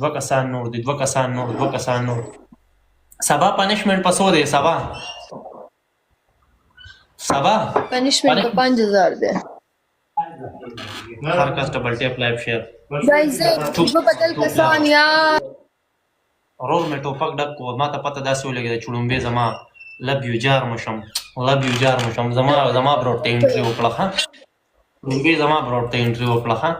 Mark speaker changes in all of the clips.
Speaker 1: دوه کسان نور دي، دوه کسان نور، دوه کسان نور. سبا پنشمنٹ پسو دی سبا سبا
Speaker 2: پنشمنٹ په 5000 دی.
Speaker 1: هر کس ډبل ټیپ لایف شیر.
Speaker 2: گایز په بدل کسان یار
Speaker 1: رول می ټوپک ډک کو ما ته پته داسې ولګېده چې لومبې زما لب یو جار مشم لب یو جار مشم زما بروډ ته انټری وکړه ښه لومبې زما بروډ ته انټری وکړه ښه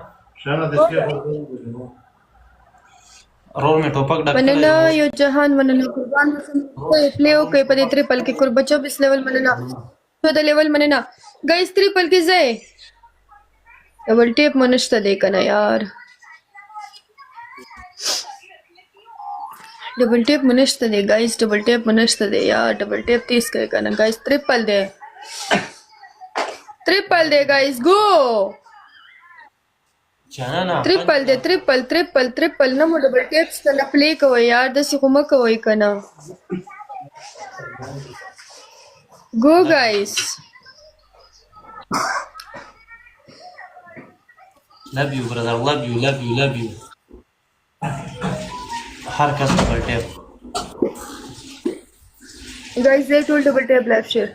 Speaker 1: رول می ټوپک ډک
Speaker 2: مننه یو جهان مننه قربان پلی وکړئ په دې ټریپل کې قربا 24 لیول مننه 14 لیول مننه گایز ټریپل کې ځای ډبل ټیپ منشته دی کنه یار ډبل ټیپ منشته دی گایز ډبل ټیپ منشته دی یار ډبل ټیپ تیز کوي کنه گایز ټریپل دی گایز گو ټریپل دی ټریپل نه مو ډبل ټیپ ستنه پلی کوي یار داسې خو مه کوئ کنه گو گایز
Speaker 1: love you brother love you هر کس ډبل ټیپ
Speaker 2: گایز دې ټول ډبل ټیپ لایف شیر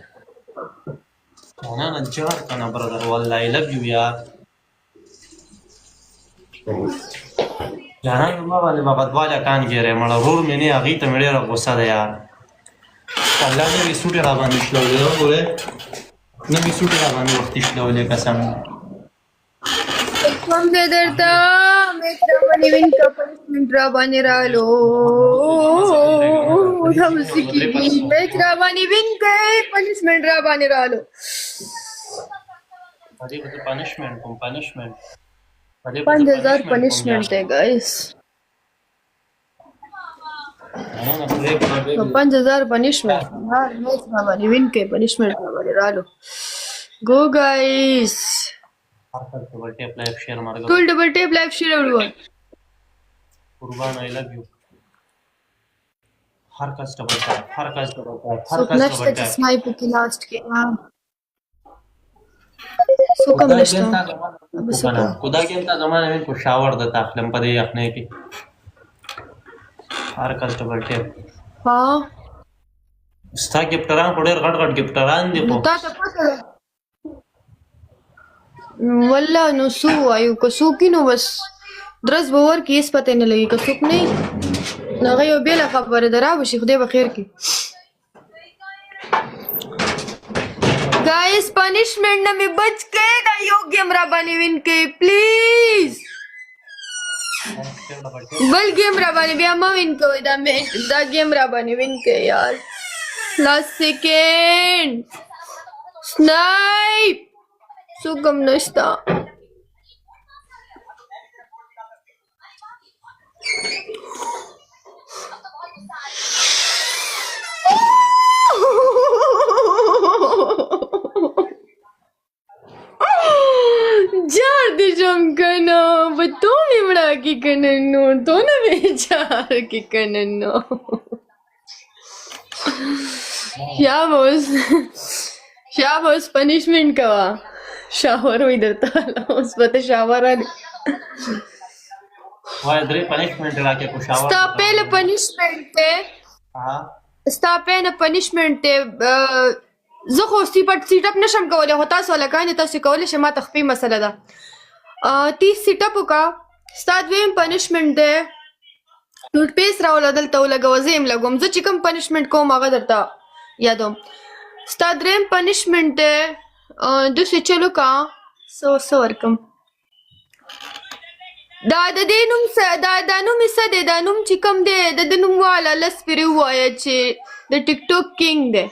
Speaker 1: نه جار کنه برادر والله love you یار جانان ما باندې بابا دواله کان ګیره مړه ورور مې نه هغې ته مې ډېره غوسه ده یار الله نوې سوټې را باندې شلولې وګورې نوې سوټې را باندې وختي شلولې قسم
Speaker 2: کوم دې درته مې ترمنې وین کا پنشمنټ را باندې رالو دا موسیقي مې ترمنې وین کا پنشمنټ را باندې رالو
Speaker 1: دې به پنشمنټ کوم پنشمنټ
Speaker 2: 5000 پنشمنٹ ہے گائز 5000 پنشمنٹ ہاں میچ ہماری ون کے پنشمنٹ ہمارے رالو گو گائز
Speaker 1: ډبل ټیپ لایف شیر مارګو
Speaker 2: ټول ډبل ټیپ لایف شیر اورول
Speaker 1: قربان I love you هر کس ډبل ټیپ
Speaker 2: سو نشته چې سنایپ کې لاست کې سو کم نشته
Speaker 1: خدا के انت زمانه में कुछ शावर देता फिल्म पर रखने की हर कस्टमर टेप
Speaker 2: हां
Speaker 1: स्टा गिफ्टरान को ډېر غټ गिफ्टरान दि को
Speaker 2: تا ته پته والله نو سو آیو کو سو کینو بس درس باور کې اس پته نه لګي که څوک نه نغه یو بیل خبره درابه شي خدای بخیر کی गाइस पनिशमेंट ना में बच गए ना यो गेम रा बानी विन के प्लीज बल गेम रा बानी बिया मा विन को दा गेम रा बानी विन के यार लास्ट सेकंड स्नाइप सो कम नस्ता जार दे जम कना बतो निमड़ा की कननो तो न बेचार की कननो या बॉस पनिशमेंट कवा शावर हो इधर ताला उस पता शावर आ
Speaker 1: वाह इधर पनिशमेंट लाके को शावर
Speaker 2: स्टा पहले पनिशमेंट थे
Speaker 1: हां
Speaker 2: स्टा पहले पनिशमेंट थे زه خو سیټ اپ نشم کولای هو تاسو لکه تاسو کولای شئ ما تخفي مسله ده 30 سیټ اپ وکا ستاد ویم پنشمنت ده ټوټ پیس راول دلته ولګو زم لګوم زه چې کوم پنشمنت کوم هغه درته یادوم ستاد ریم پنشمنت ده د څه چلو کا سو ورکم دا د دینوم دا نوم څه ده دا نوم چې کوم ده د نوم والا لس پری وایا چې د ټیک ټاک کینګ ده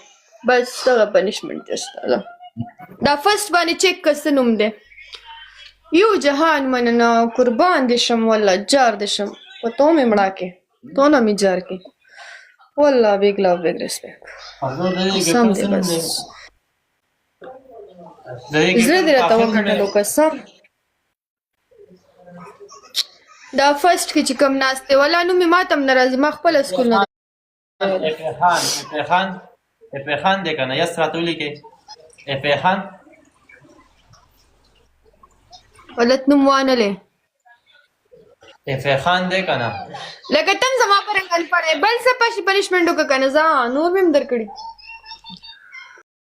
Speaker 2: بس دغه پنشمنت جسته دا فرست باندې چیک کسنوم ده یو جهان مننه قربان دي شم والله جار دي شم په تو مې مړه کې تو نه مې جار کې والله بیگ لو بیگ ریسپیکټ سم دې بس زړه دې راته وکړلو قسم دا فرست کې چې کوم ناشته ولا نو مې ماتم ناراضي ما خپل اسکول نه
Speaker 1: افخان دې کنه یس راتولی کې افخان
Speaker 2: ولت نوم وانه له
Speaker 1: اف خان دی کنه
Speaker 2: لکه تم زما پر انګل پړې بل څه پښې پنیشمنت وکړه کنه ځه نور مې هم درکړي